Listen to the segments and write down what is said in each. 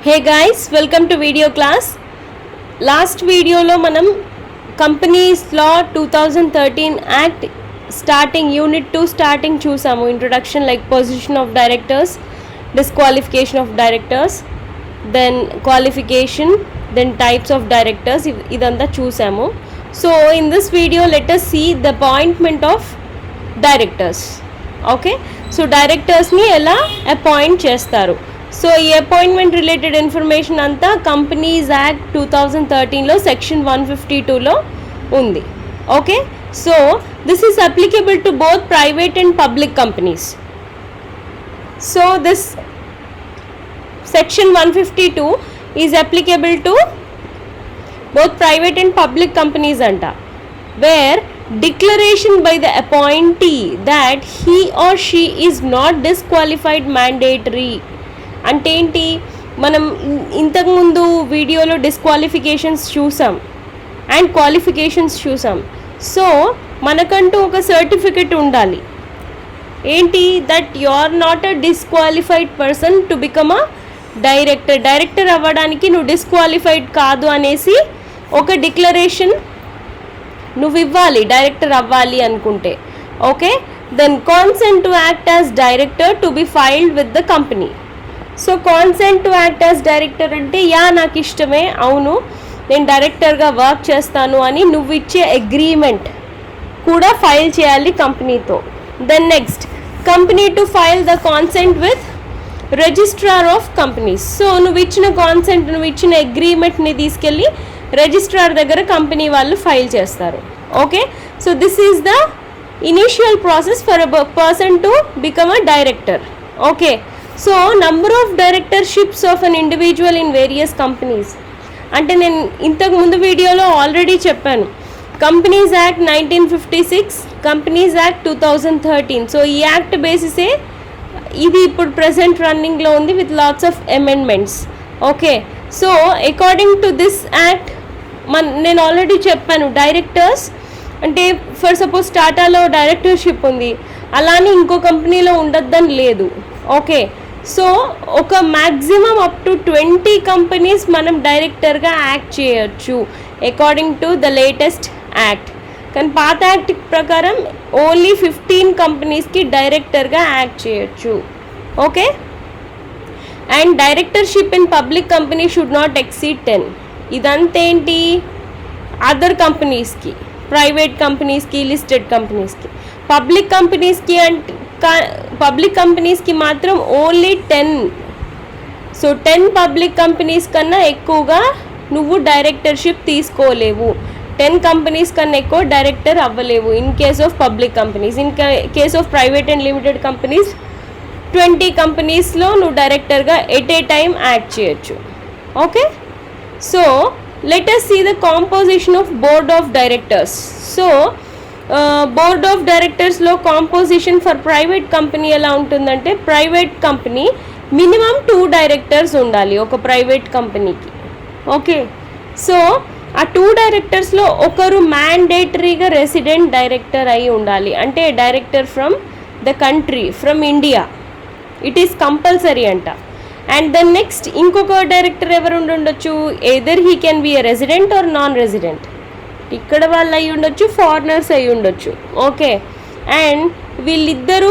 Hey guys, welcome to video class. Last video lo manam Companies Law 2013 Act starting Unit 2 starting చూసాము. Introduction like position of directors, disqualification of directors, then qualification, then types of directors, ఇదంతా చూసాము. So in this video let us see the appointment of directors. Okay, so directors ni ఎలా appoint చేస్తారు. So ఈ appointment related information అంతా companies act 2013లో section 152లో ఉంది. Okay, so this is applicable to both private and public companies. So this section 152 is applicable to both private and public companies అంట, wear declaration by the appointee that he or she is not disqualified mandatory. అంటే ఏంటి, మనం ఇంతకుముందు వీడియోలో disqualifications చూసాం and qualifications చూసాం. So మనకంటూ ఒక సర్టిఫికెట్ ఉండాలి ఏంటి, that you are not a disqualified person to become a director. Director అవ్వడానికి నువ్వు డిస్క్వాలిఫైడ్ కాదు అనేసి ఒక డిక్లరేషన్ నువ్వు ఇవ్వాలి డైరెక్టర్ అవ్వాలి అనుకుంటే. Okay, then consent to act as director to be filed with the company. So consent to act as director అంటే నాకు ఇష్టమే, అవును నేను డైరెక్టర్గా వర్క్ చేస్తాను అని నువ్వు ఇచ్చే అగ్రీమెంట్ కూడా ఫైల్ చేయాలి కంపెనీతో. Then next, company to file the consent with registrar of companies. So నువ్వు ఇచ్చిన కాన్సెంట్, నువ్వు ఇచ్చిన అగ్రీమెంట్ని తీసుకెళ్ళి రిజిస్ట్రార్ దగ్గర కంపెనీ వాళ్ళు ఫైల్ చేస్తారు. Okay, so this is the initial process for a person to become a director. Okay, so number of directorships of an individual in various companies అంటే నేను ఇంతకు ముందు వీడియోలో ఆల్రెడీ చెప్పాను. Companies act 1956, companies act 2013. So ఈ act బేసిసే ఇది ఇప్పుడు ప్రెసెంట్ రన్నింగ్లో ఉంది with lots of amendments. Okay, so according to this act నేను ఆల్రెడీ చెప్పాను, డైరెక్టర్స్ అంటే ఫర్ సపోజ్ టాటాలో డైరెక్టర్షిప్ ఉంది, అలానే ఇంకో కంపెనీలో ఉండొద్దని లేదు. ఓకే, సో ఒక మ్యాక్సిమం అప్ టు 20 కంపెనీస్ మనం డైరెక్టర్గా యాక్ట్ చేయొచ్చు according to the latest act. కానీ పాత యాక్ట్ ప్రకారం ఓన్లీ 15 కంపెనీస్కి డైరెక్టర్గా యాక్ట్ చేయొచ్చు. Okay, and directorship in public company should not exceed 10. ఇదంతేంటి, అదర్ కంపెనీస్కి, ప్రైవేట్ కంపెనీస్కి, లిస్టెడ్ కంపెనీస్కి. పబ్లిక్ కంపెనీస్కి అంటే పబ్లిక్ కంపెనీస్కి మాత్రం ఓన్లీ 10. సో 10 పబ్లిక్ కంపెనీస్ కన్నా ఎక్కువగా నువ్వు డైరెక్టర్షిప్ తీసుకోలేవు. 10 కంపెనీస్ కన్నా ఎక్కువ డైరెక్టర్ అవ్వలేవు in case of public companies. In case of private and limited companies 20 కంపెనీస్లో నువ్వు డైరెక్టర్గా ఎట్ ఏ టైం యాక్ట్ చేయొచ్చు. Okay, so let us see the composition of board of directors. సో బోర్డ్ ఆఫ్ డైరెక్టర్స్లో composition for private company ఎలా ఉంటుందంటే, private company minimum 2 directors ఉండాలి ఒక ప్రైవేట్ కంపెనీకి. ఓకే, సో ఆ 2 డైరెక్టర్స్లో ఒకరు మ్యాండేటరీగా రెసిడెంట్ డైరెక్టర్ అయి ఉండాలి, అంటే director from the country, from India. It is compulsory అంట. అండ్ దెన్ నెక్స్ట్ ఇంకొక డైరెక్టర్ ఎవరు ఉండొచ్చు, either he can be a resident or non resident. ఇక్కడ వాళ్ళు అయి ఉండొచ్చు, ఫారినర్స్ అయి ఉండొచ్చు. ఓకే, అండ్ వీళ్ళిద్దరూ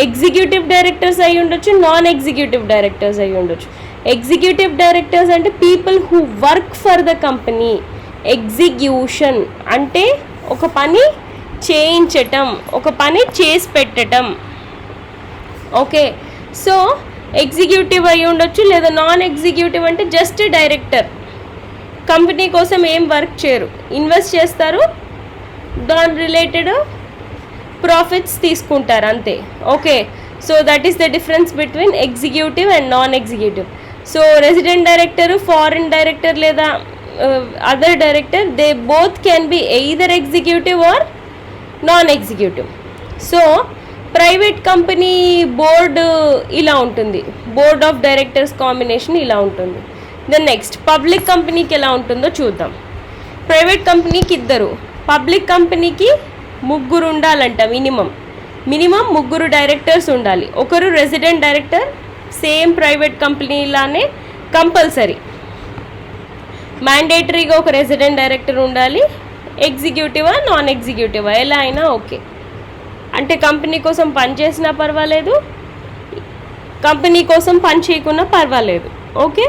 ఎగ్జిక్యూటివ్ డైరెక్టర్స్ అయి ఉండొచ్చు, నాన్ ఎగ్జిక్యూటివ్ డైరెక్టర్స్ అయి ఉండొచ్చు. ఎగ్జిక్యూటివ్ డైరెక్టర్స్ అంటే people who work for the company. Execution అంటే ఒక పని చేయించటం, ఒక పని చేసి పెట్టడం. ఓకే, సో ఎగ్జిక్యూటివ్ అయి ఉండొచ్చు, లేదా నాన్ ఎగ్జిక్యూటివ్ అంటే జస్ట్ డైరెక్టర్, కంపెనీ కోసం ఏం వర్క్ చేయరు, ఇన్వెస్ట్ చేస్తారు, దాని రిలేటెడ్ ప్రాఫిట్స్ తీసుకుంటారు అంతే. Okay, so that is the difference between executive and non executive. So resident director, foreign director లేదా other director, they both can be either executive or non executive. So private company board ఇలా ఉంటుంది, board of directors combination ఇలా ఉంటుంది. Then next public కంపెనీకి ఎలా ఉంటుందో చూద్దాం. Private కంపెనీకి 2, పబ్లిక్ కంపెనీకి 3 ఉండాలంట మినిమం 3 డైరెక్టర్స్ ఉండాలి. ఒకరు resident director, same private company లానే కంపల్సరీ మ్యాండేటరీగా ఒక రెసిడెంట్ డైరెక్టర్ ఉండాలి. ఎగ్జిక్యూటివా నాన్ ఎగ్జిక్యూటివా ఎలా అయినా ఓకే. అంటే కంపెనీ కోసం పని చేసినా పర్వాలేదు, కంపెనీ కోసం పని చేయకున్నా పర్వాలేదు. Okay.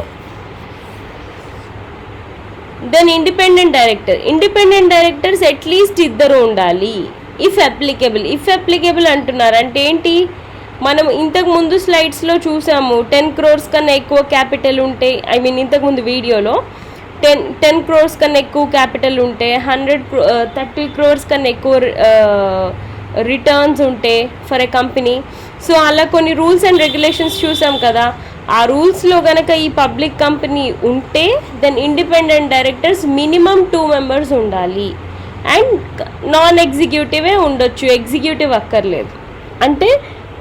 Then independent directors at least ఇద్దరు ఉండాలి. ఇఫ్ అప్లికేబుల్ అంటున్నారు అంటే ఏంటి, మనం ఇంతకు ముందు స్లైడ్స్లో చూసాము 10 crores కన్నా ఎక్కువ క్యాపిటల్ ఉంటే, ఐ మీన్ ఇంతకుముందు వీడియోలో 10 crores కన్నా ఎక్కువ క్యాపిటల్ ఉంటే, 30 crores కన్నా ఎక్కువ రిటర్న్స్ ఉంటే ఫర్ ఎ కంపెనీ. సో అలా కొన్ని రూల్స్ అండ్ రెగ్యులేషన్స్ చూసాం కదా. ఆ రూల్స్లో కనుక ఈ పబ్లిక్ కంపెనీ ఉంటే then independent directors minimum 2 members ఉండాలి. అండ్ నాన్ ఎగ్జిక్యూటివే ఉండొచ్చు, ఎగ్జిక్యూటివ్ అక్కర్లేదు. అంటే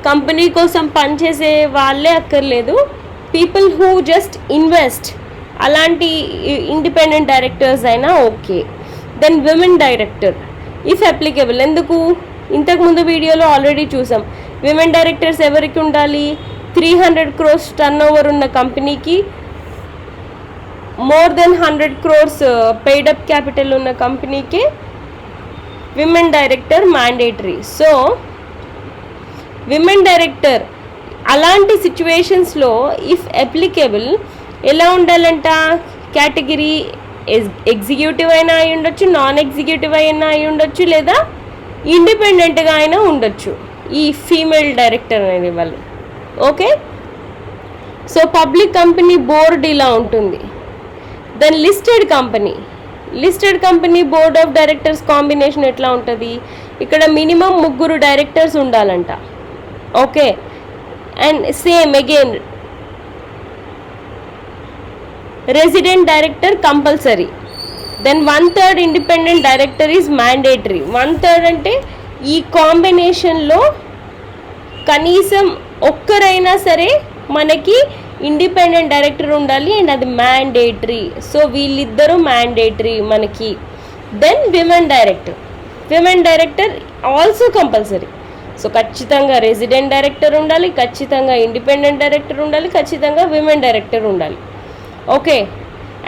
కంపెనీ కోసం పనిచేసే వాళ్ళే అక్కర్లేదు, పీపుల్ హూ జస్ట్ ఇన్వెస్ట్ అలాంటి ఇండిపెండెంట్ డైరెక్టర్స్ అయినా okay. Then women director if applicable. ఎందుకు, ఇంతకుముందు వీడియోలో ఆల్రెడీ చూసాం. విమెన్ డైరెక్టర్స్ ఎవరికి ఉండాలి, 300 crores turnover ఉన్న కంపెనీకి, more than 100 crores paid up capital ఉన్న కంపెనీకి women director mandatory. So women director అలాంటి సిచ్యువేషన్స్లో ఇఫ్ అప్లికేబుల్ ఎలా ఉండాలంట, కేటగిరీ ఎగ్జిక్యూటివ్ అయినా అయి ఉండొచ్చు, నాన్ ఎగ్జిక్యూటివ్ అయినా అయి ఉండొచ్చు, లేదా ఇండిపెండెంట్గా అయినా ఉండొచ్చు ఈ ఫీమేల్ డైరెక్టర్ అనేది వాళ్ళు. Okay. So public company board ఇలా ఉంటుంది. Then listed company board of directors combination ఎట్లా ఉంటుంది, ఇక్కడ మినిమం 3 డైరెక్టర్స్ ఉండాలంట. Okay. And same again resident director compulsory. Then 1/3 independent director is mandatory. 1/3 అంటే ఈ కాంబినేషన్లో కనీసం ఒక్కరైనా సరే మనకి ఇండిపెండెంట్ డైరెక్టర్ ఉండాలి అండ్ అది మ్యాండేటరీ. సో వీళ్ళిద్దరూ మ్యాండేటరీ మనకి. Then women director also compulsory. So ఖచ్చితంగా రెసిడెంట్ డైరెక్టర్ ఉండాలి, ఖచ్చితంగా ఇండిపెండెంట్ డైరెక్టర్ ఉండాలి, ఖచ్చితంగా విమెన్ డైరెక్టర్ ఉండాలి. ఓకే.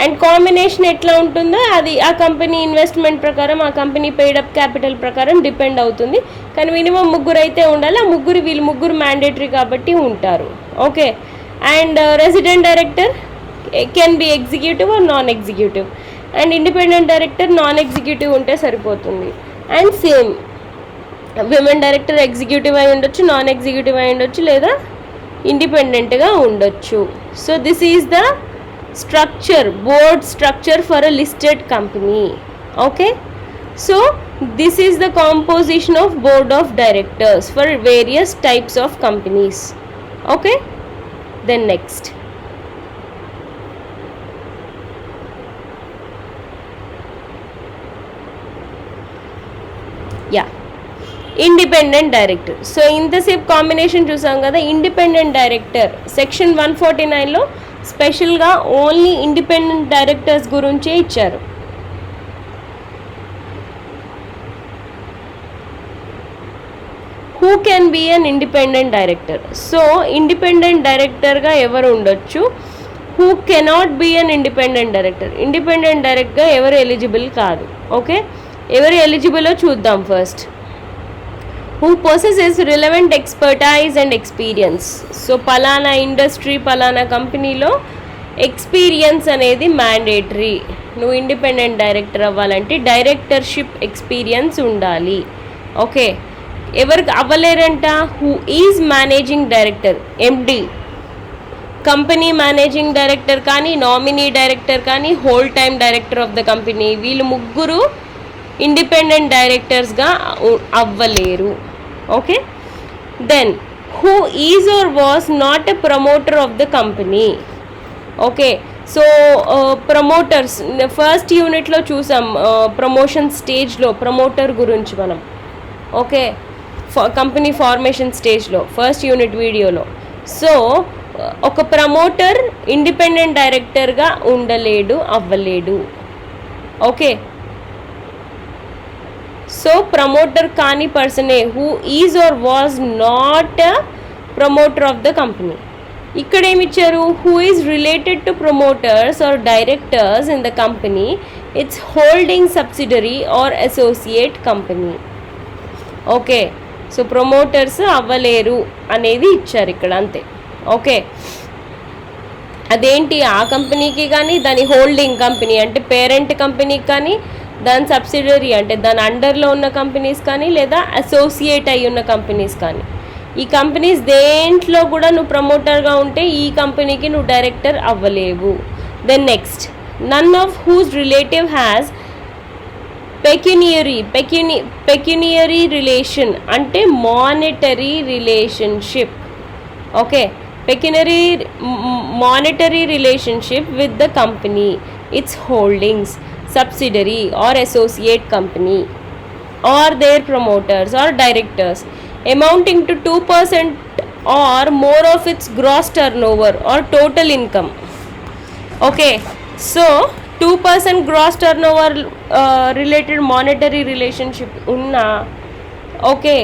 అండ్ కాంబినేషన్ ఎట్లా ఉంటుందో అది ఆ కంపెనీ ఇన్వెస్ట్మెంట్ ప్రకారం, ఆ కంపెనీ పెయిడప్ క్యాపిటల్ ప్రకారం డిపెండ్ అవుతుంది. కానీ మినిమం 3 అయితే ఉండాలి. ఆ వీళ్ళు ముగ్గురు మ్యాండేటరీ కాబట్టి ఉంటారు. Okay. And resident director can be executive or non executive. And independent director non executive ఉంటే సరిపోతుంది. And same women director executive అయి ఉండొచ్చు, నాన్ ఎగ్జిక్యూటివ్ అయి ఉండొచ్చు, లేదా ఇండిపెండెంట్గా ఉండొచ్చు. So this is the board structure for a listed company. Okay. So this is the composition of board of directors for various types of companies. Okay. Then next, independent director. So ఇంతసేపు combination చూసాం కదా. Independent director section 149లో స్పెషల్గా only independent directors గురించే ఇచ్చారు. Who can be an independent director. So independent డైరెక్టర్గా ఎవరు ఉండొచ్చు, who cannot be an independent డైరెక్టర్గా ఎవరు ఎలిజిబుల్ కాదు. ఓకే. ఎవరు ఎలిజిబుల్లో చూద్దాం first. Who possesses relevant expertise and experience. So పలానా ఇండస్ట్రీ, పలానా కంపెనీలో ఎక్స్పీరియన్స్ అనేది మ్యాండేటరీ. నువ్వు ఇండిపెండెంట్ డైరెక్టర్ అవ్వాలంటే డైరెక్టర్షిప్ ఎక్స్పీరియన్స్ ఉండాలి. ఓకే. ఎవరికి అవ్వలేరంట, who is managing director, MD, company managing director కానీ, నామినీ డైరెక్టర్ కానీ, whole time director of the company, వీళ్ళు ముగ్గురు ఇండిపెండెంట్ డైరెక్టర్స్గా అవ్వలేరు. Okay. Then who is or was not a promoter of the company. Okay. So promoters first యూనిట్లో చూసాం, promotion స్టేజ్లో promoter గురించి మనం. ఓకే. కంపెనీ ఫార్మేషన్ స్టేజ్లో ఫస్ట్ యూనిట్ వీడియోలో. సో ఒక ప్రమోటర్ ఇండిపెండెంట్ డైరెక్టర్గా ఉండలేడు, అవ్వలేడు. ఓకే. సో ప్రమోటర్ కాని పర్సనే who is or was not promoter of the company. ఇక్కడ ఏమి ఇచ్చారు, who is related to promoters or directors in the company, it's holding subsidiary or associate company. Okay, so promoters అవ్వలేరు అనేది ఇచ్చారు ఇక్కడ, అంతే. ఓకే, అదేంటి, ఆ కంపెనీకి కానీ దాని హోల్డింగ్ కంపెనీ అంటే పేరెంట్ కంపెనీకి కానీ, దాని సబ్సిడరీ అంటే దాని అండర్లో ఉన్న కంపెనీస్ కానీ, లేదా అసోసియేట్ అయి ఉన్న కంపెనీస్ కానీ, ఈ కంపెనీస్ దేంట్లో కూడా నువ్వు ప్రమోటర్గా ఉంటే ఈ కంపెనీకి నువ్వు డైరెక్టర్ అవ్వలేవు. Then next, none of whose relative has pecuniary relation అంటే monetary relationship. Okay, monetary relationship with the company, its holdings, subsidiary or associate company or their promoters or directors amounting to 2% or more of its gross turnover or total income. Okay, so 2% gross turnover related monetary relationship unna, okay,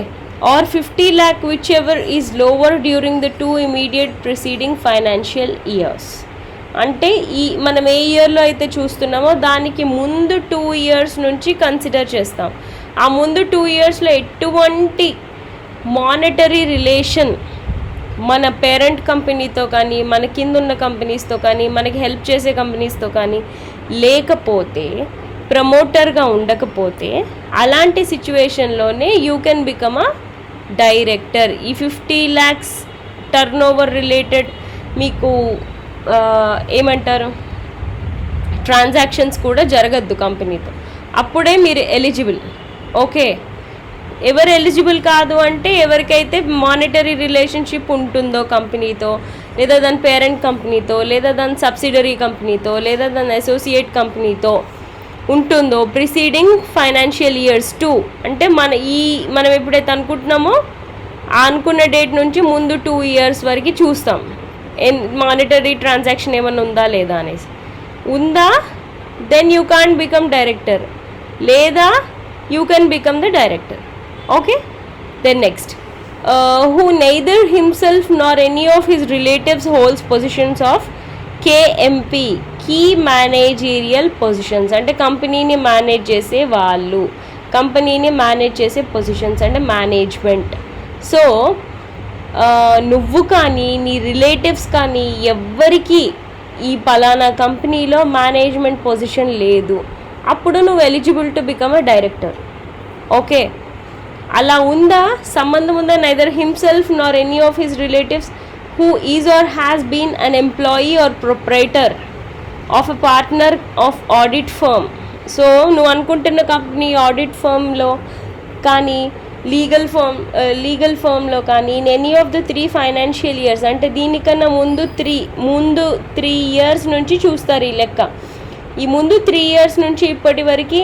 or 50 lakh whichever is lower during the 2 immediate preceding financial years. అంటే మనం ఏ ఇయర్లో అయితే చూస్తున్నామో దానికి ముందు 2 years నుంచి consider చేస్తాం. ఆ ముందు 2 yearsలో ఎటువంటి మానిటరీ రిలేషన్ మన పేరెంట్ కంపెనీతో కానీ, మన కింద ఉన్న కంపెనీస్తో కానీ, మనకి హెల్ప్ చేసే కంపెనీస్తో కానీ లేకపోతే, ప్రమోటర్గా ఉండకపోతే, అలాంటి సిచ్యువేషన్లోనే you can become a director. ఈ 50 lakhs టర్న్ ఓవర్ రిలేటెడ్ మీకు ఏమంటారు, ట్రాన్సాక్షన్స్ కూడా జరగద్దు కంపెనీతో, అప్పుడే మీరు ఎలిజిబుల్. ఓకే, ఎవరు ఎలిజిబుల్ కాదు అంటే ఎవరికైతే మానిటరీ రిలేషన్షిప్ ఉంటుందో కంపెనీతో, లేదా దాని పేరెంట్ కంపెనీతో, లేదా దాని సబ్సిడరీ కంపెనీతో, లేదా దాని అసోసియేట్ కంపెనీతో ఉంటుందో ప్రిసీడింగ్ ఫైనాన్షియల్ ఇయర్స్ 2, అంటే మనం ఎప్పుడైతే అనుకుంటున్నామో అనుకున్న డేట్ నుంచి ముందు 2 years వరకు చూస్తాం మానిటరీ ట్రాన్సాక్షన్ ఏమన్నా ఉందా లేదా అనేసి. ఉందా, then you can't become director, లేదా you can become the director. Okay, then next, who neither himself nor any of his relatives holds positions of KMP, key managerial positions అంటే కంపెనీని మేనేజ్ చేసే వాళ్ళు, కంపెనీని మేనేజ్ చేసే పొజిషన్స్ అంటే management. So నువ్వు కానీ నీ రిలేటివ్స్ కానీ ఎవ్వరికి ఈ పలానా కంపెనీలో మేనేజ్మెంట్ పొజిషన్ లేదు, అప్పుడు నువ్వు eligible to become a director. Okay, అలా ఉందా, సంబంధం ఉందా, neither himself nor any of his relatives who is or has been an employee or proprietor of a partner of audit firm. So నువ్వు అనుకుంటున్న company audit ఫర్మ్లో కానీ, legal ఫర్మ్లో కానీ, in any of the 3 financial years అంటే దీనికన్నా ముందు 3 years నుంచి చూస్తారు ఈ లెక్క. ఈ ముందు 3 years నుంచి ఇప్పటి వరకు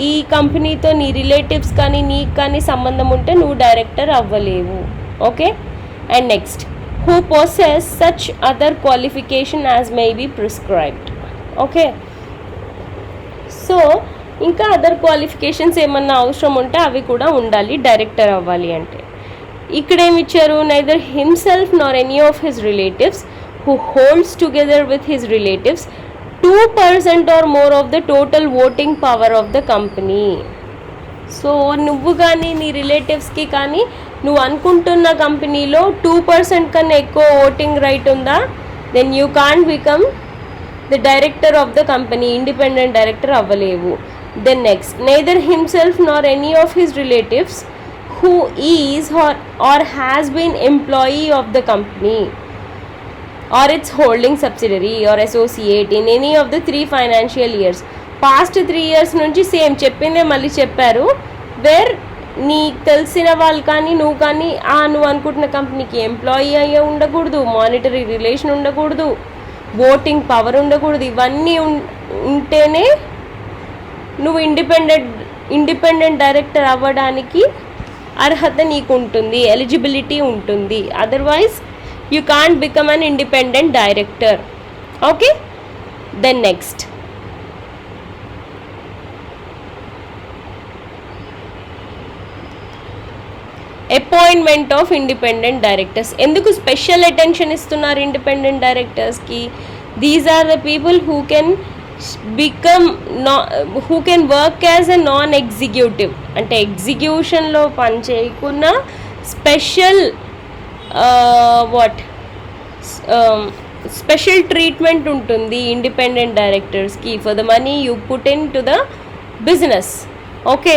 ఈ కంపెనీతో నీ రిలేటివ్స్ కానీ నీకు కానీ సంబంధం ఉంటే నువ్వు డైరెక్టర్ అవ్వలేవు. Okay, and next, who possess such other qualification as may be prescribed. Okay, so ఇంకా అదర్ క్వాలిఫికేషన్స్ ఏమన్నా అవసరం ఉంటే అవి కూడా ఉండాలి డైరెక్టర్ అవ్వాలి అంటే. ఇక్కడ ఏమి ఇచ్చారు, neither himself nor any of his relatives who holds together with his relatives 2% or more of the total voting power of the company. So నువ్వు కానీ నీ రిలేటివ్స్కి కానీ నువ్వు అనుకుంటున్న కంపెనీలో 2% కన్నా ఎక్కువ ఓటింగ్ రైట్ ఉందా, then you can't become the director of the company, independent director అవ్వలేవు. Then next, neither himself nor any of his relatives who is or has been employee of the company or its holding subsidiary or associate in any of the 3 financial years. Past 3 years నుంచి same చెప్పిందే మళ్ళీ చెప్పారు. Wear నీకు తెలిసిన వాళ్ళు కానీ నువ్వు కానీ నువ్వు అనుకుంటున్న కంపెనీకి ఎంప్లాయీ అయ్యే ఉండకూడదు, మానిటరీ రిలేషన్ ఉండకూడదు, ఓటింగ్ పవర్ ఉండకూడదు. ఇవన్నీ ఉంటేనే నువ్వు ఇండిపెండెంట్ డైరెక్టర్ అవ్వడానికి అర్హత నీకు ఉంటుంది, ఎలిజిబిలిటీ ఉంటుంది. Otherwise you can't become an independent director. Okay, then next, appointment of independent directors. ఎందుకు స్పెషల్ అటెన్షన్ ఇస్తున్నారు ఇండిపెండెంట్ డైరెక్టర్స్కి? These are the people who can who can work as a non executive, అంటే ఎగ్జిక్యూషన్లో పని చేయకుండా special special treatment ఉంటుంది independent డైరెక్టర్స్కి for the money you put in to the business. Okay,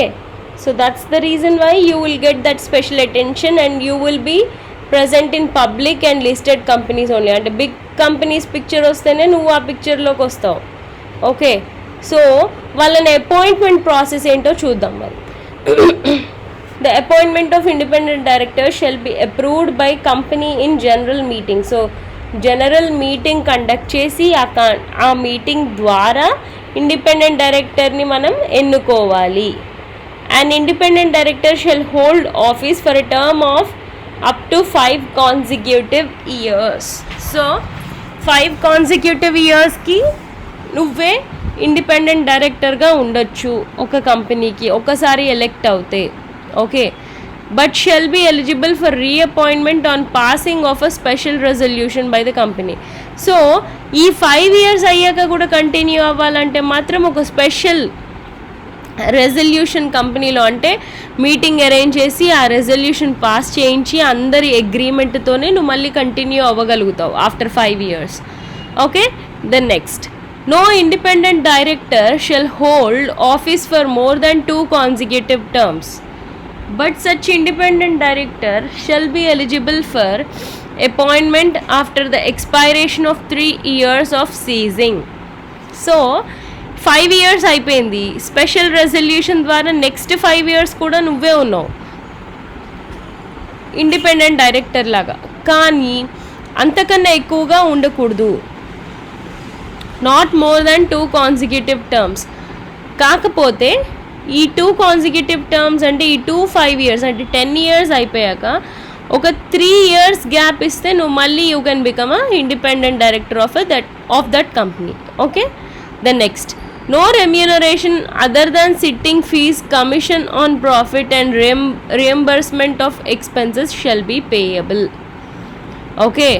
so that's the reason why you will get that special attention and you will be present in public and listed companies only. అంటే big companies picture వస్తేనే నువ్వు ఆ పిక్చర్లోకి వస్తావు. Okay, so వాళ్ళని appointment process ఏంటో చూద్దాం మరి. The appointment of independent directors shall be approved by company in general meeting. So general meeting conduct చేసి ఆ మీటింగ్ ద్వారా ఇండిపెండెంట్ డైరెక్టర్ని మనం ఎన్నుకోవాలి. An independent director shall hold office for a term of up to 5 consecutive years. So 5 consecutive yearsకి నువ్వే independent డైరెక్టర్గా ఉండొచ్చు ఒక కంపెనీకి ఒకసారి ఎలెక్ట్ అవుతే. Okay, but shall be eligible for reappointment on passing of a special resolution by the company. So ఈ 5 years అయ్యాక కూడా కంటిన్యూ అవ్వాలంటే మాత్రం ఒక స్పెషల్ రెజల్యూషన్ కంపెనీలో, అంటే మీటింగ్ అరేంజ్ చేసి ఆ రెజల్యూషన్ పాస్ చేయించి అందరి అగ్రిమెంట్తోనే నువ్వు మళ్ళీ కంటిన్యూ అవ్వగలుగుతావు after 5 years. Okay, then next, no independent director shall hold office for more than 2 consecutive terms, but such independent director shall be eligible for appointment after the expiration of 3 years of ceasing. So 5 years అయిపోయింది, special resolution ద్వారా next 5 years కూడా నువ్వే ఉన్నావు independent director లాగా, కానీ అంతకన్నా ఎక్కువగా ఉండకూడదు. Not more than 2 consecutive terms. కాకపోతే ఈ 2 consecutive terms అంటే ఈ 5 years అంటే 10 years అయిపోయాక ఒక 3 years గ్యాప్ ఇస్తే నువ్వు మళ్ళీ you can become a independent director of that company. Okay, the next, no remuneration other than sitting fees, commission on profit and reimbursement of expenses shall be payable. Okay,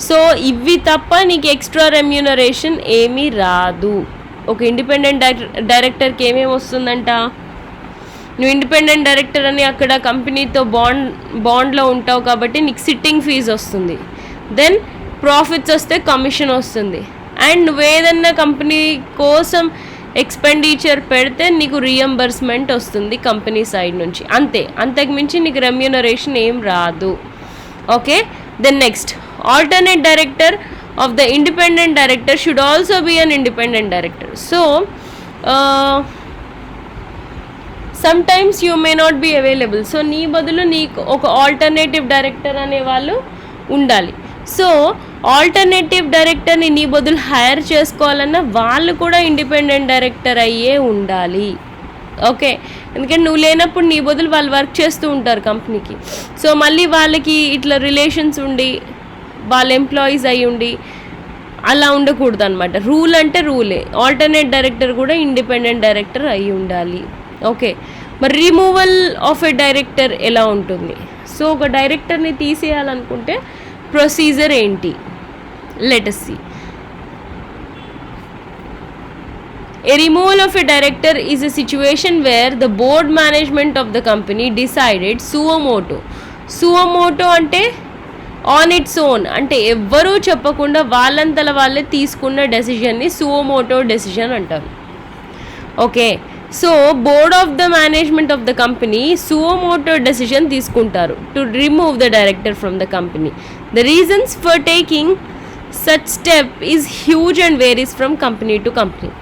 so ఇవి తప్ప నీకు extra remuneration ఏమీ రాదు. ఒక independent డైరెక్టర్కి ఏమేమి వస్తుందంట, నువ్వు ఇండిపెండెంట్ డైరెక్టర్ అని అక్కడ కంపెనీతో బాండ్లో ఉంటావు కాబట్టి నీకు సిట్టింగ్ ఫీజు వస్తుంది, దెన్ ప్రాఫిట్స్ వస్తే కమిషన్ వస్తుంది, అండ్ నువ్వేదన్నా కంపెనీ కోసం ఎక్స్పెండిచర్ పెడితే నీకు రియంబర్స్మెంట్ వస్తుంది కంపెనీ సైడ్ నుంచి, అంతే. అంతకుమించి నీకు రెమ్యూనరేషన్ ఏం రాదు. Okay, then next, alternate director of the independent director should also be an independent director. So sometimes you may not be available, so నీ బదులు నీకు ఒక ఆల్టర్నేటివ్ డైరెక్టర్ అనే వాళ్ళు ఉండాలి. సో ఆల్టర్నేటివ్ డైరెక్టర్ని నీ బదులు హైర్ చేసుకోవాలన్నా వాళ్ళు కూడా ఇండిపెండెంట్ డైరెక్టర్ అయ్యే ఉండాలి. ఓకే, ఎందుకంటే నువ్వు లేనప్పుడు నీ బదులు వాళ్ళు వర్క్ చేస్తూ ఉంటారు కంపెనీకి. సో మళ్ళీ వాళ్ళకి ఇట్లా రిలేషన్స్ ఉండి వాళ్ళ ఎంప్లాయీస్ అయ్యి ఉండి అలా ఉండకూడదు అనమాట. రూల్ అంటే రూలే, ఆల్టర్నేట్ డైరెక్టర్ కూడా ఇండిపెండెంట్ డైరెక్టర్ అయి ఉండాలి. ఓకే, మరి రిమూవల్ ఆఫ్ ఎ డైరెక్టర్ ఎలా ఉంటుంది? సో ఒక డైరెక్టర్ని తీసేయాలనుకుంటే ప్రొసీజర్ ఏంటి? Let us see. A removal of a director is a situation where the board management of the company decided suo motu అంటే ఆన్ ఇట్స్ ఓన్, అంటే ఎవ్వరూ చెప్పకుండా వాళ్ళంతల వాళ్ళే తీసుకున్న డెసిషన్ని సువోమోటో డెసిషన్ అంటారు. Okay, so board of the management of the company suo motu decision తీసుకుంటారు to remove the director from the company. The reasons for taking such step is huge and varies from company to company.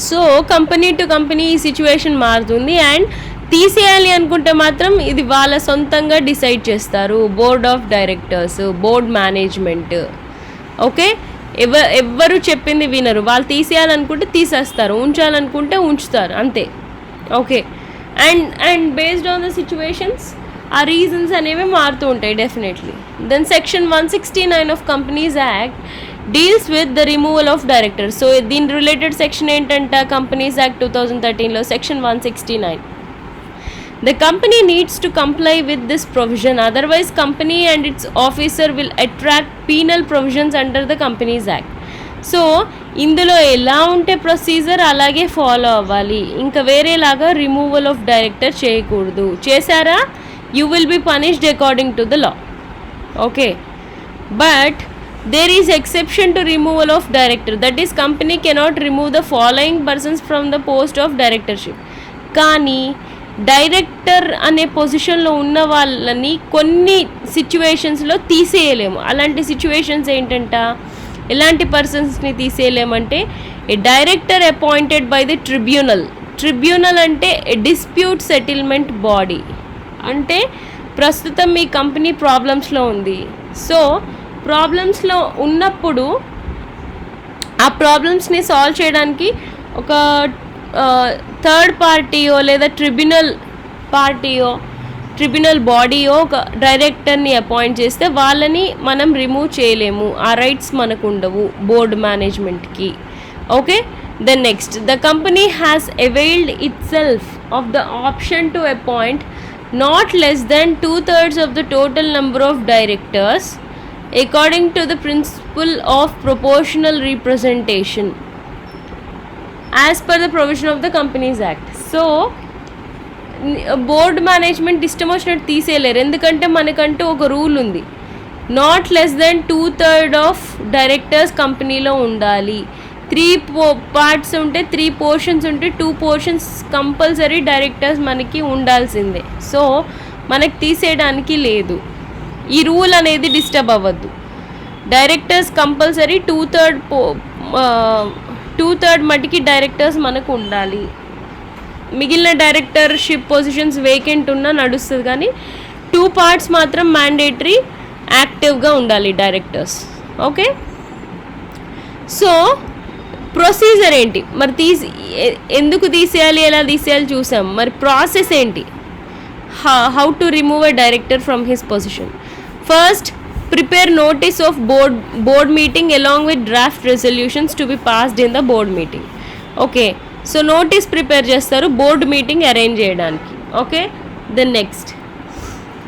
So company to company ఈ situation మారుతుంది, and తీసేయాలి అనుకుంటే మాత్రం ఇది వాళ్ళ సొంతంగా decide చేస్తారు board of directors, board management. Okay, ఎవ్వరు చెప్పింది వినరు, వాళ్ళు తీసేయాలనుకుంటే తీసేస్తారు, ఉంచాలనుకుంటే ఉంచుతారు, అంతే. Okay, and based on the situations ఆ రీజన్స్ అనేవి మారుతూ ఉంటాయి definitely. Then section 169 of companies act deals with the removal of director. So దీని రిలేటెడ్ సెక్షన్ ఏంటంట కంపెనీస్ యాక్ట్ 2013లో section 169. The company needs to comply with this provision, otherwise company and its officer will attract penal provisions under the Companies Act. So ఇందులో ఎలా ఉంటే procedure అలాగే follow అవ్వాలి, ఇంకా వేరేలాగా రిమూవల్ ఆఫ్ డైరెక్టర్ చేయకూడదు. చేశారా, you will be punished according to the law. Okay, but there is exception to removal of director, that is company cannot remove the following persons from the post of directorship. కానీ director అనే పొజిషన్లో ఉన్న వాళ్ళని కొన్ని సిచ్యువేషన్స్లో తీసేయలేము. అలాంటి situations ఏంటంట, ఎలాంటి పర్సన్స్ని తీసేయలేమంటే a director appointed by the tribunal అంటే డిస్ప్యూట్ సెటిల్మెంట్ బాడీ. అంటే ప్రస్తుతం మీ కంపెనీ ప్రాబ్లమ్స్లో ఉంది, సో ప్రాబ్లమ్స్లో ఉన్నప్పుడు ఆ ప్రాబ్లమ్స్ని సాల్వ్ చేయడానికి ఒక థర్డ్ పార్టీయో లేదా ట్రిబ్యునల్ బాడీయో ఒక డైరెక్టర్ని అపాయింట్ చేస్తే వాళ్ళని మనం రిమూవ్ చేయలేము, ఆ రైట్స్ మనకు ఉండవు బోర్డ్ మేనేజ్మెంట్కి. Okay, then next, the company has availed itself of the option to appoint not less than 2/3 of the total number of directors according to the principle of proportional representation as per the provision of the Companies Act. So board management ఇష్టం వచ్చినట్టు తీసేయలేరు, ఎందుకంటే మనకంటూ ఒక rule ఉంది, not less than 2/3 of directors కంపెనీలో ఉండాలి. 3 parts ఉంటే 3 portions ఉంటే 2 పోర్షన్స్ కంపల్సరీ డైరెక్టర్స్ మనకి ఉండాల్సిందే. సో మనకి తీసేయడానికి లేదు, ఈ రూల్ అనేది డిస్టర్బ్ అవ్వద్దు. డైరెక్టర్స్ కంపల్సరీ 2/3 మటుకి డైరెక్టర్స్ మనకు ఉండాలి. మిగిలిన డైరెక్టర్షిప్ పొజిషన్స్ వేకెంట్ ఉన్నా నడుస్తుంది, కానీ 2 పార్ట్స్ మాత్రం మ్యాండేటరీ యాక్టివ్గా ఉండాలి డైరెక్టర్స్. ఓకే, సో ప్రొసీజర్ ఏంటి మరి, ఎందుకు తీసేయాలి, ఎలా తీసేయాలి చూసాం. మరి ప్రాసెస్ ఏంటి, how to remove a director from his position. First, prepare notice of board meeting along with draft resolutions to be passed in the board meeting. Okay, so notice prepare చేస్తారు బోర్డ్ మీటింగ్ అరేంజ్ చేయడానికి. Okay, then next,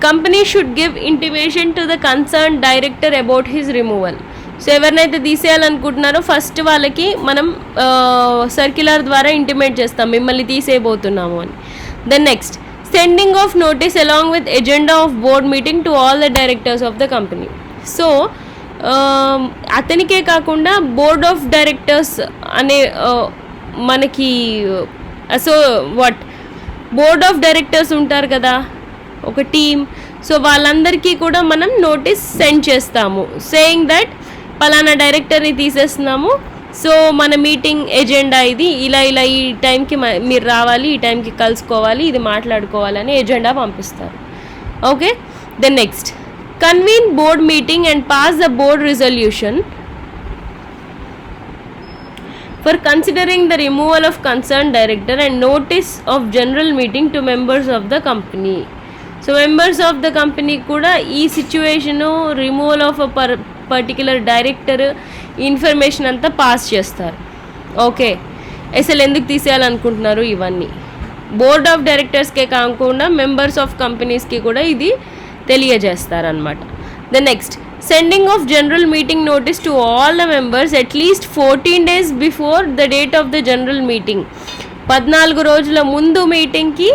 company should give intimation to the concern director about his removal. So ఎవరినైతే తీసేయాలనుకుంటున్నారో first వాళ్ళకి మనం circular ద్వారా intimate చేస్తాం మిమ్మల్ని తీసేయబోతున్నాము అని. Then next, sending of notice along with agenda of board meeting to all the directors of the company. So అతనికే కాకుండా బోర్డ్ ఆఫ్ డైరెక్టర్స్ అనే మనకి బోర్డ్ ఆఫ్ డైరెక్టర్స్ ఉంటారు కదా ఒక టీమ్, సో వాళ్ళందరికీ కూడా మనం నోటీస్ సెండ్ చేస్తాము సేయింగ్ దట్ పలానా డైరెక్టర్ని తీసేస్తున్నాము, సో మన మీటింగ్ ఎజెండా ఇది, ఇలా ఈ టైంకి మీరు రావాలి, ఈ టైంకి కలుసుకోవాలి, ఇది మాట్లాడుకోవాలని ఎజెండా పంపిస్తారు. Okay, then next, convene board meeting and pass the board resolution for considering the removal of concerned director and notice of general meeting to members of the company. So members of the company kuda ee situation removal of a particular director information anta pass chestaru. Okay, అసలు ఎందుకు తీసేయాలనుకుంటున్నారు ఇవన్నీ board of డైరెక్టర్స్కే కాకుండా members of కంపెనీస్కి కూడా ఇది తెలియజేస్తారనమాట. The next, sending of general meeting notice to all the members at least 14 days before the date of the general meeting. 14 రోజుల ముందు మీటింగ్కి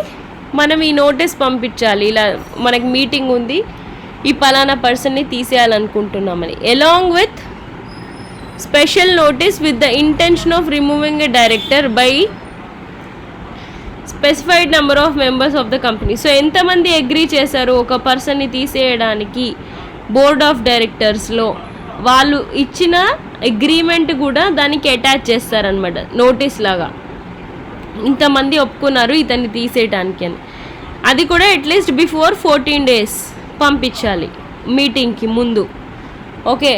మనం ఈ నోటీస్ పంపించాలి, ఇలా మనకి మీటింగ్ ఉంది, ఈ పలానా పర్సన్ని తీసేయాలనుకుంటున్నామని. Along with special notice with the intention of removing a director by specified number of members of the company. So ఎంతమంది అగ్రీ చేశారు ఒక పర్సన్ని తీసేయడానికి బోర్డ్ ఆఫ్ డైరెక్టర్స్లో, వాళ్ళు ఇచ్చిన అగ్రిమెంట్ కూడా దానికి అటాచ్ చేస్తారనమాట నోటీస్ లాగా, ఇంతమంది ఒప్పుకున్నారు ఇతన్ని తీసేయటానికి అని. అది కూడా అట్లీస్ట్ బిఫోర్ 14 days పంపించాలి మీటింగ్కి ముందు. Okay,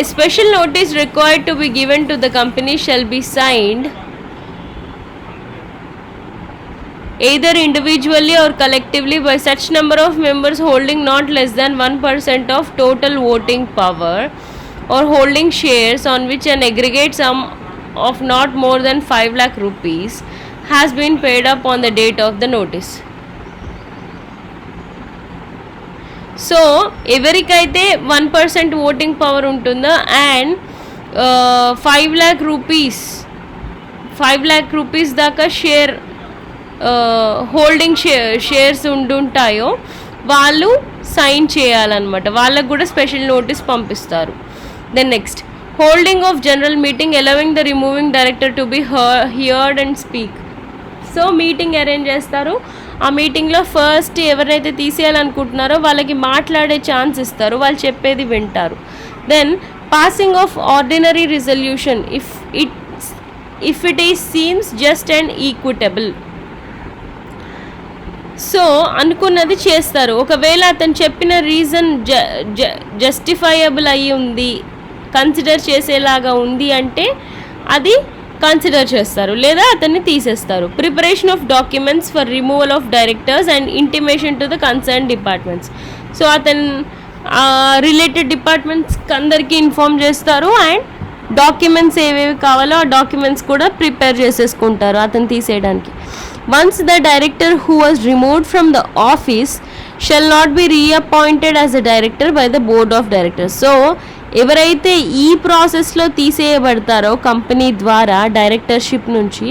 a special notice required to be given to the company shall be signed either individually or collectively by such number of members holding not less than 1% of total voting power or holding shares on which an aggregate sum of not more than 5 lakh rupees has been paid up on the date of the notice. So ఎవరికైతే 1% voting power ఉంటుందో and 5 lakh rupees దాకా share holding shares ఉంటుంటాయో వాళ్ళు sign చేయాలన్నమాట. వాళ్ళకు కూడా special notice పంపిస్తారు. Then next, holding of general meeting allowing the removing director to be heard and speak. So meeting arrange చేస్తారు. ఆ మీటింగ్లో ఫస్ట్ ఎవరైతే తీసేయాలనుకుంటున్నారో వాళ్ళకి మాట్లాడే ఛాన్స్ ఇస్తారు, వాళ్ళు చెప్పేది వింటారు. Then passing of ordinary resolution if it is seems just and equitable. So అనుకున్నది చేస్తారు. ఒకవేళ అతను చెప్పిన రీజన్ జస్టిఫైయబుల్ అయ్యి ఉంది, కన్సిడర్ చేసేలాగా ఉంది అంటే అది కన్సిడర్ చేస్తారు, లేదా అతన్ని తీసేస్తారు. Preparation of documents for removal of directors and intimation to the concern departments. So అతను రిలేటెడ్ డిపార్ట్మెంట్స్ అందరికీ ఇన్ఫార్మ్ చేస్తారు అండ్ డాక్యుమెంట్స్ ఏవేవి కావాలో ఆ డాక్యుమెంట్స్ కూడా ప్రిపేర్ చేసేసుకుంటారు అతను తీసేయడానికి. Once the director who was removed from the office shall not be reappointed as a director by the board of directors. So ఎవరైతే ఈ ప్రాసెస్లో తీసేయబడతారో కంపెనీ ద్వారా డైరెక్టర్షిప్ నుంచి,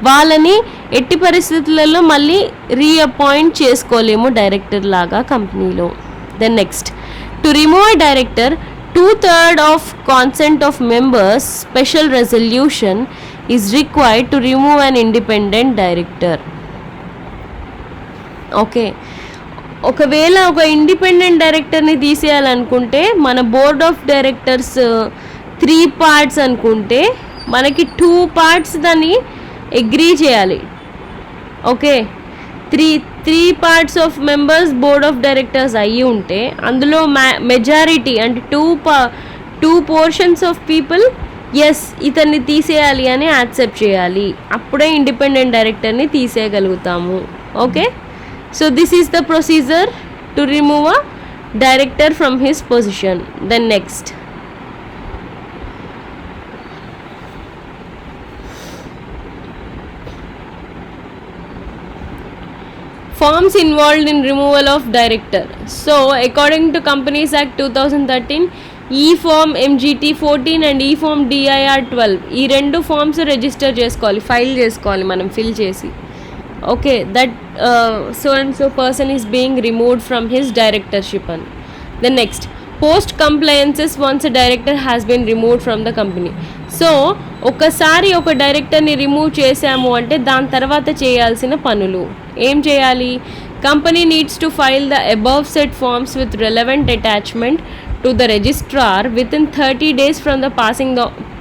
వాళ్ళని ఎట్టి పరిస్థితులలో మళ్ళీ రీఅపాయింట్ చేసుకోలేము డైరెక్టర్ లాగా కంపెనీలో. Then next, to remove a director 2/3 of consent of members special resolution is required to remove an independent director. Okay, ఒకవేళ ఒక ఇండిపెండెంట్ డైరెక్టర్ని తీసేయాలనుకుంటే మన బోర్డ్ ఆఫ్ డైరెక్టర్స్ 3 parts అనుకుంటే మనకి 2 parts దాన్ని అగ్రీ చేయాలి. Okay, three parts of members board of directors అయ్యి ఉంటే అందులో మెజారిటీ అంటే 2 portions ఆఫ్ పీపుల్ ఎస్ ఇతన్ని తీసేయాలి అని యాక్సెప్ట్ చేయాలి, అప్పుడే ఇండిపెండెంట్ డైరెక్టర్ని తీసేయగలుగుతాము. Okay, so this is the procedure to remove a director from his position. Then next, forms involved in removal of director. So according to Companies Act 2013, E-Form MGT 14 and E-Form DIR 12 ఈ 2 forms register చేసుకోవాలి, file చేసుకోవాలి మనం fill చేసి. Okay, that so and so person is being removed from his directorship అని. Then next, post compliances once a director has been removed from the company. So ఒకసారి ఒక డైరెక్టర్ని remove చేసాము అంటే దాని తర్వాత చేయాల్సిన పనులు ఏం చేయాలి? Company needs to file the above set forms with relevant attachment to the registrar within 30 days from the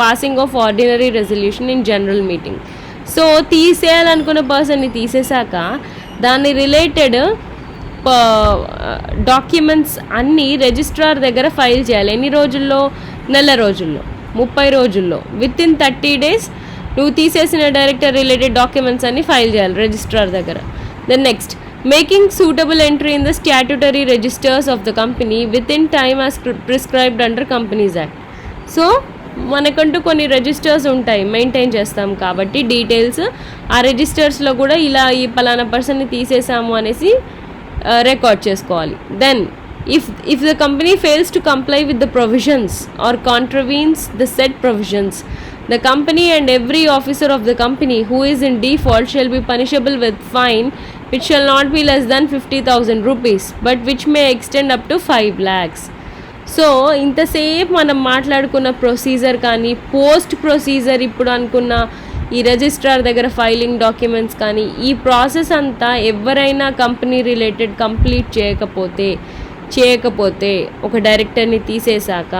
passing of ordinary resolution in general meeting. So తీసేయాలనుకున్న పర్సన్ని తీసేశాక దాని రిలేటెడ్ డాక్యుమెంట్స్ అన్నీ రిజిస్ట్రార్ దగ్గర ఫైల్ చేయాలి. ఎన్ని రోజుల్లో? నెల రోజుల్లో, 30 రోజుల్లో, విత్ ఇన్ 30 days నువ్వు తీసేసిన డైరెక్టర్ రిలేటెడ్ డాక్యుమెంట్స్ అన్ని ఫైల్ చేయాలి రిజిస్ట్రార్ దగ్గర. Then next, making suitable entry in the statutory registers of the company with in time as prescribed under companies act. So మనకంటూ కొన్ని రిజిస్టర్స్ ఉంటాయి, మెయింటైన్ చేస్తాం కాబట్టి డీటెయిల్స్ ఆ రిజిస్టర్స్లో కూడా ఇలా ఈ పలానా పర్సన్ని తీసేసాము అనేసి రికార్డ్ చేసుకోవాలి. Then if the company fails to comply with the provisions or contravenes the said provisions, the company and every officer of the company who is in default shall be punishable with fine which shall not be less than 50,000 rupees but which may extend up to 5 lakhs. So ఇంతసేపు మనం మాట్లాడుకున్న procedure కానీ post procedure ఇప్పుడు అనుకున్న ఈ registrar దగ్గర filing documents కానీ ఈ ప్రాసెస్ అంతా ఎవరైనా కంపెనీ రిలేటెడ్ కంప్లీట్ చేయకపోతే ఒక డైరెక్టర్ని తీసేశాక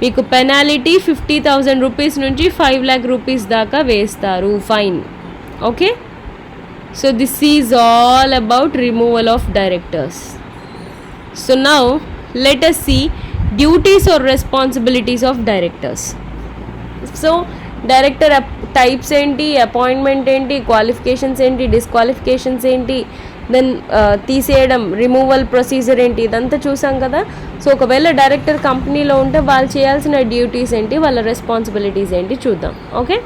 మీకు పెనాలిటీ 50,000 రూపీస్ నుంచి 5 lakh రూపీస్ దాకా వేస్తారు fine. Okay, so this is all about removal of directors. So now let us see duties or responsibilities of directors. So director types ఏంటి, అపాయింట్మెంట్ ఏంటి, qualifications ఏంటి, డిస్క్వాలిఫికేషన్స్ ఏంటి, దెన్ తీసేయడం removal procedure ఏంటి, ఇదంతా చూసాం కదా. సో ఒకవేళ డైరెక్టర్ కంపెనీలో ఉంటే వాళ్ళు చేయాల్సిన డ్యూటీస్ ఏంటి, వాళ్ళ రెస్పాన్సిబిలిటీస్ ఏంటి చూద్దాం. Okay,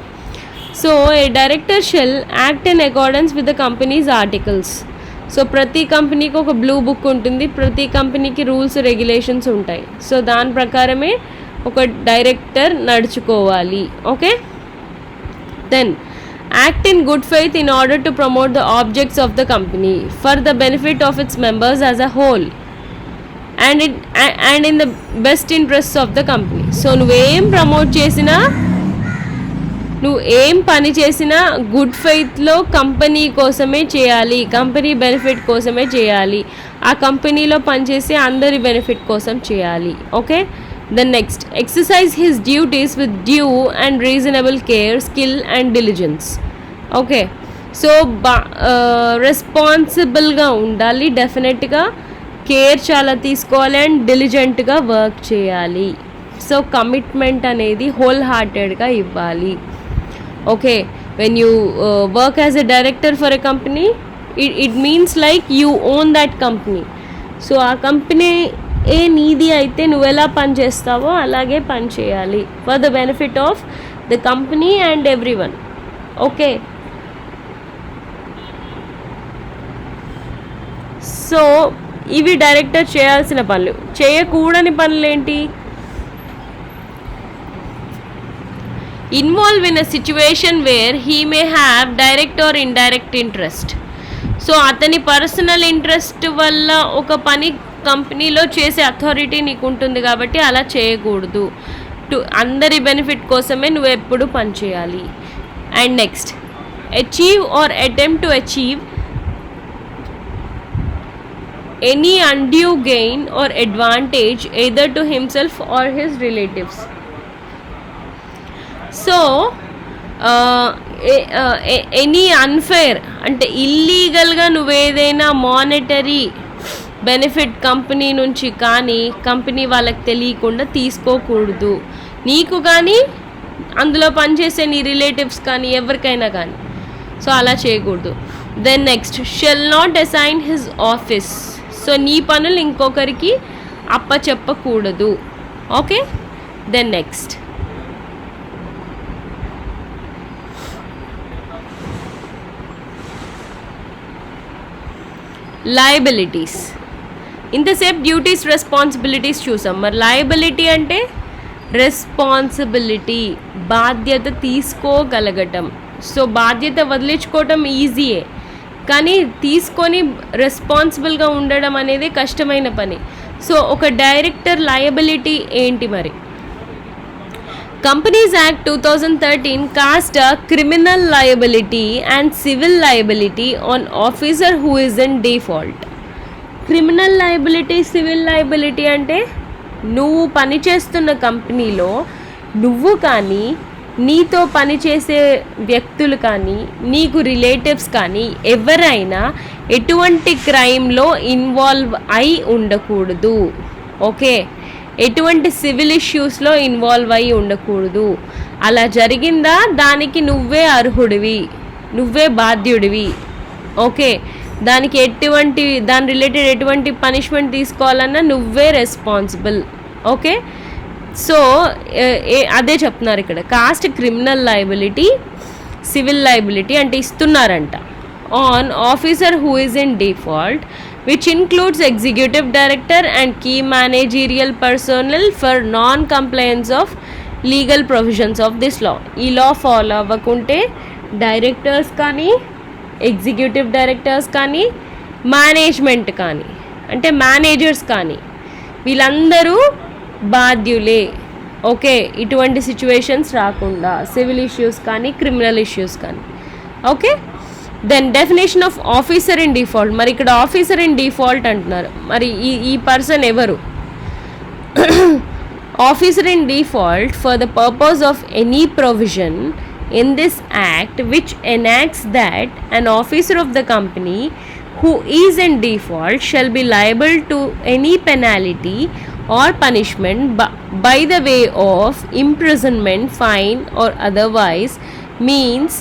so a director shall act in accordance with the companies articles. So ప్రతి కంపెనీకి ఒక బ్లూ బుక్ ఉంటుంది, ప్రతి కంపెనీకి రూల్స్ రెగ్యులేషన్స్ ఉంటాయి. సో దాని ప్రకారమే ఒక డైరెక్టర్ నడుచుకోవాలి. Okay, then act in good faith in order to promote the objects of the company for the benefit of its members as a whole and in the best interests of the company. So నువ్వేం promote చేసినా, నువ్వు ఏం పని చేసినా good ఫెయిత్లో company కోసమే చేయాలి, company benefit కోసమే చేయాలి, ఆ కంపెనీలో పనిచేసి అందరి బెనిఫిట్ కోసం చేయాలి. Okay, then next exercise his duties with due and reasonable care, skill and diligence. Okay, so రెస్పాన్సిబుల్గా ఉండాలి, డెఫినెట్గా కేర్ చాలా తీసుకోవాలి అండ్ డిలిజెంట్గా వర్క్ చేయాలి. సో కమిట్మెంట్ అనేది హోల్ హార్టెడ్గా ఇవ్వాలి. Okay, when you work as a director for a company, it means like you own that company. So ఆ కంపెనీ ఏ నీది అయితే నువ్వు ఎలా పని చేస్తావో అలాగే పని చేయాలి for the benefit of the company and everyone. Okay, so ఇవి డైరెక్టర్ చేయాల్సిన పనులు. చేయకూడని పనులు ఏంటి? Involve in a situation where he may have direct or indirect interest. So అతని పర్సనల్ ఇంట్రెస్ట్ వల్ల ఒక పని కంపెనీలో చేసే అథారిటీ నీకు ఉంటుంది కాబట్టి అలా చేయకూడదు. అందరి బెనిఫిట్ కోసమే నువ్వు ఎప్పుడు పని చేయాలి. And next achieve are attempt to achieve any undue gain or advantage either to himself are his relatives. So any unfair అంటే ఇల్లీగల్గా నువ్వేదైనా మానిటరీ బెనిఫిట్ కంపెనీ నుంచి కానీ కంపెనీ వాళ్ళకి తెలియకుండా తీసుకోకూడదు, నీకు కానీ అందులో పనిచేసే నీ రిలేటివ్స్ కానీ ఎవరికైనా కానీ. సో అలా చేయకూడదు. Then next shall not assign his office. So నీ పనులు ఇంకొకరికి అప్పచెప్పకూడదు. Okay, then next liabilities. ఇంతసేపు డ్యూటీస్ రెస్పాన్సిబిలిటీస్ చూసాం, మరి లయబిలిటీ అంటే రెస్పాన్సిబిలిటీ, బాధ్యత తీసుకోగలగటం. సో బాధ్యత వదిలించుకోవటం ఈజీయే, కానీ తీసుకొని రెస్పాన్సిబుల్గా ఉండడం అనేది కష్టమైన పని. సో ఒక డైరెక్టర్ లయబిలిటీ ఏంటి మరి? Companies Act 2013 cast a criminal liability and civil liability on officer who is in default. Criminal liability, civil liability అంటే నువ్వు పనిచేస్తున్న కంపెనీలో నువ్వు కానీ నీతో పనిచేసే వ్యక్తులు కానీ నీకు రిలేటివ్స్ కానీ ఎవరైనా ఎటువంటి క్రైమ్లో ఇన్వాల్వ్ అయి ఉండకూడదు. ఓకే, ఎటువంటి సివిల్ ఇష్యూస్లో ఇన్వాల్వ్ అయ్యి ఉండకూడదు. అలా జరిగిందా దానికి నువ్వే అర్హుడివి, నువ్వే బాధ్యుడివి. ఓకే, దానికి దాని రిలేటెడ్ ఎటువంటి పనిష్మెంట్ తీసుకోవాలన్నా నువ్వే రెస్పాన్సిబుల్. ఓకే, సో అదే చెప్తున్నారు ఇక్కడ. Cost criminal liability, civil liability అంటే ఇస్తున్నారంట on officer who is in default, which includes executive director and key managerial personnel for non-compliance of legal provisions of this law. ఈ law follow అవ్వకుంటే directors కానీ, executive directors కానీ, management కానీ అంటే managers కానీ వీళ్ళందరూ బాధ్యులే. ఓకే, ఇటువంటి సిచ్యువేషన్స్ రాకుండా సివిల్ ఇష్యూస్ కానీ క్రిమినల్ ఇష్యూస్ కానీ. Okay, then definition of officer in default. మరి ఇక్కడ ఆఫీసర్ ఇన్ డిఫాల్ట్ అంటున్నారు, మరి ఈ పర్సన్ ఎవరు? Officer in default for the purpose of any provision in this act which enacts that an officer of the company who is in default shall be liable to any penalty or punishment by the way of imprisonment, fine or otherwise means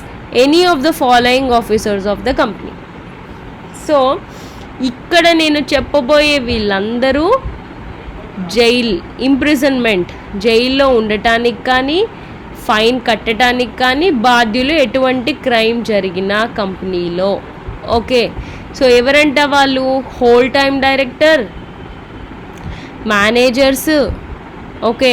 any of the following officers of the company. So ఇక్కడ నేను చెప్పబోయే వీళ్ళందరూ imprisonment, జైల్లో ఉండటానికి కానీ, fine కట్టడానికి కానీ బాధ్యులు ఎటువంటి క్రైమ్ జరిగిన కంపెనీలో. ఓకే, సో ఎవరంట వాళ్ళు? Whole time director, managers. Okay,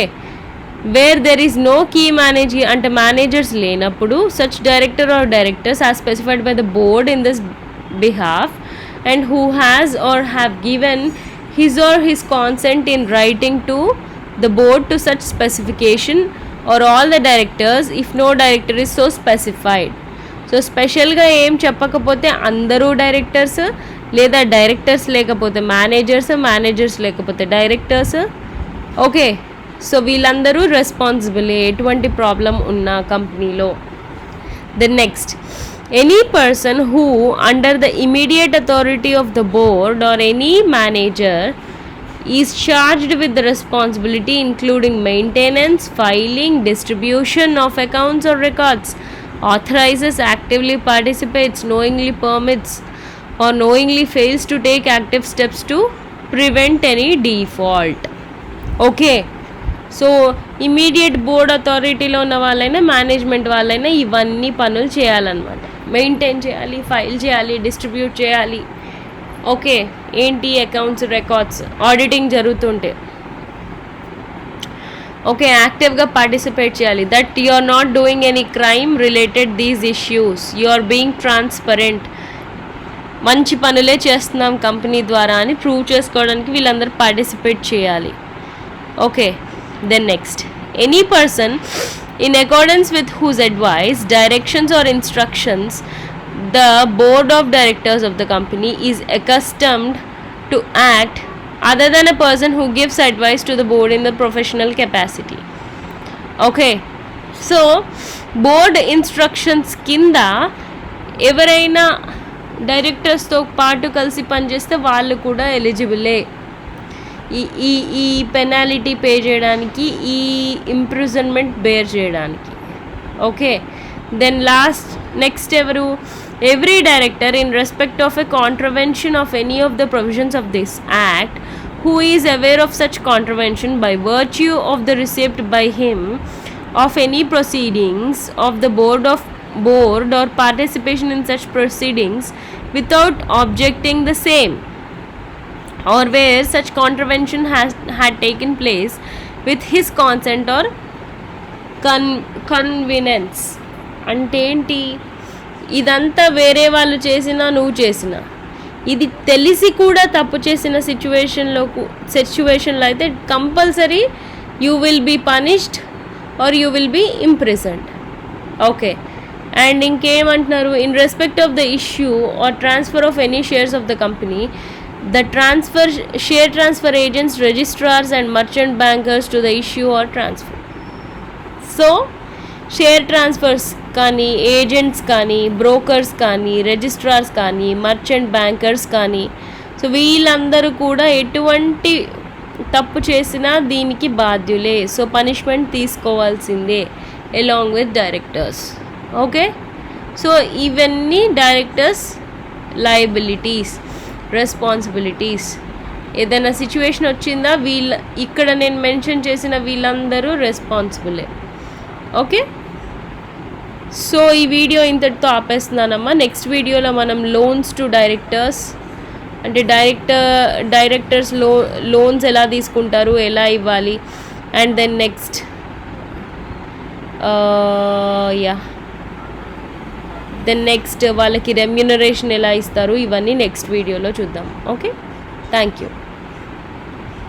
where there is no key manager అంటే మేనేజర్స్ లేనప్పుడు such director or directors as specified by the board in this behalf and who has or have given his or his consent in writing to the board to such specification, or all the directors if no director is so specified. So స్పెషల్గా ఏం చెప్పకపోతే అందరూ directors, లేదా directors లేకపోతే managers, managers లేకపోతే directors. Okay, so వీళ్ళందరూ రెస్పాన్సిబులే ఎటువంటి ప్రాబ్లం ఉన్న కంపెనీలో. Then next, any person who under the immediate authority of the board or any manager is charged with the responsibility including maintenance, filing, distribution of accounts or records, authorizes, actively participates, knowingly permits or knowingly fails to take active steps to prevent any default. Okay, so immediate board అథారిటీలో ఉన్న వాళ్ళైనా management వాళ్ళైనా ఇవన్నీ పనులు చేయాలన్నమాట. Maintain చేయాలి, file చేయాలి, distribute చేయాలి. ఓకే, ఏంటి? అకౌంట్స్, రికార్డ్స్, ఆడిటింగ్ జరుగుతుంటే ఓకే యాక్టివ్గా పార్టిసిపేట్ చేయాలి. That you are not doing any crime related these issues, you are being transparent, మంచి పనులే చేస్తున్నాం కంపెనీ ద్వారా అని ప్రూవ్ చేసుకోవడానికి వీళ్ళందరూ పార్టిసిపేట్ చేయాలి. Okay, then next, any person in accordance with whose advice, directions or instructions the board of directors of the company is accustomed to act other than a person who gives advice to the board in the professional capacity. Okay, so board instructions కింద ఎవరైనా డైరెక్టర్స్తో పాటు కలిసి పనిచేస్తే వాళ్ళు కూడా ఎలిజిబులే ఈ penalty pay చేయడానికి, ఈ ఇంప్రిజన్మెంట్ బేర్ చేయడానికి. ఓకే, దెన్ నెక్స్ట్ ఎవరు? Every director in respect of a contravention of any of the provisions of this act who is aware of such contravention by virtue of the receipt by him of any proceedings of the board or participation in such proceedings without objecting the same, or where such contravention had taken place with his consent or convenience. అంటే ఏంటి? ఇదంతా వేరే వాళ్ళు చేసినా నువ్వు చేసినా, ఇది తెలిసి కూడా తప్పు చేసిన సిచ్యువేషన్లో అయితే compulsory you will be punished or you will be imprisoned. Okay, and ఇంకేమంటున్నారు? In respect of the issue or transfer of any shares of the company, the share transfer agents, registrars and merchant bankers to the issue or transfer. So share transfers కానీ, agents కానీ, brokers కానీ, registrars కానీ, merchant bankers కానీ, so వీళ్ళందరూ కూడా ఎటువంటి తప్పు చేసినా దీనికి బాధ్యులే. సో పనిష్మెంట్ తీసుకోవాల్సిందే along with directors. Okay, so ఇవన్నీ డైరెక్టర్స్ లయబిలిటీస్, రెస్పాన్సిబిలిటీస్. ఏదైనా సిచ్యువేషన్ వచ్చిందా, ఇక్కడ నేను మెన్షన్ చేసిన వీళ్ళందరూ రెస్పాన్సిబులే. ఓకే, సో ఈ వీడియో ఇంతటితో ఆపేస్తున్నానమ్మా. నెక్స్ట్ వీడియోలో మనం లోన్స్ టు డైరెక్టర్స్, అంటే డైరెక్టర్స్ లోన్స్ ఎలా తీసుకుంటారు, ఎలా ఇవ్వాలి, అండ్ దెన్ నెక్స్ట్ వాళ్ళకి రెమ్యూనరేషన్ ఎలా ఇస్తారు, ఇవన్నీ నెక్స్ట్ వీడియోలో చూద్దాం. Okay, thank you.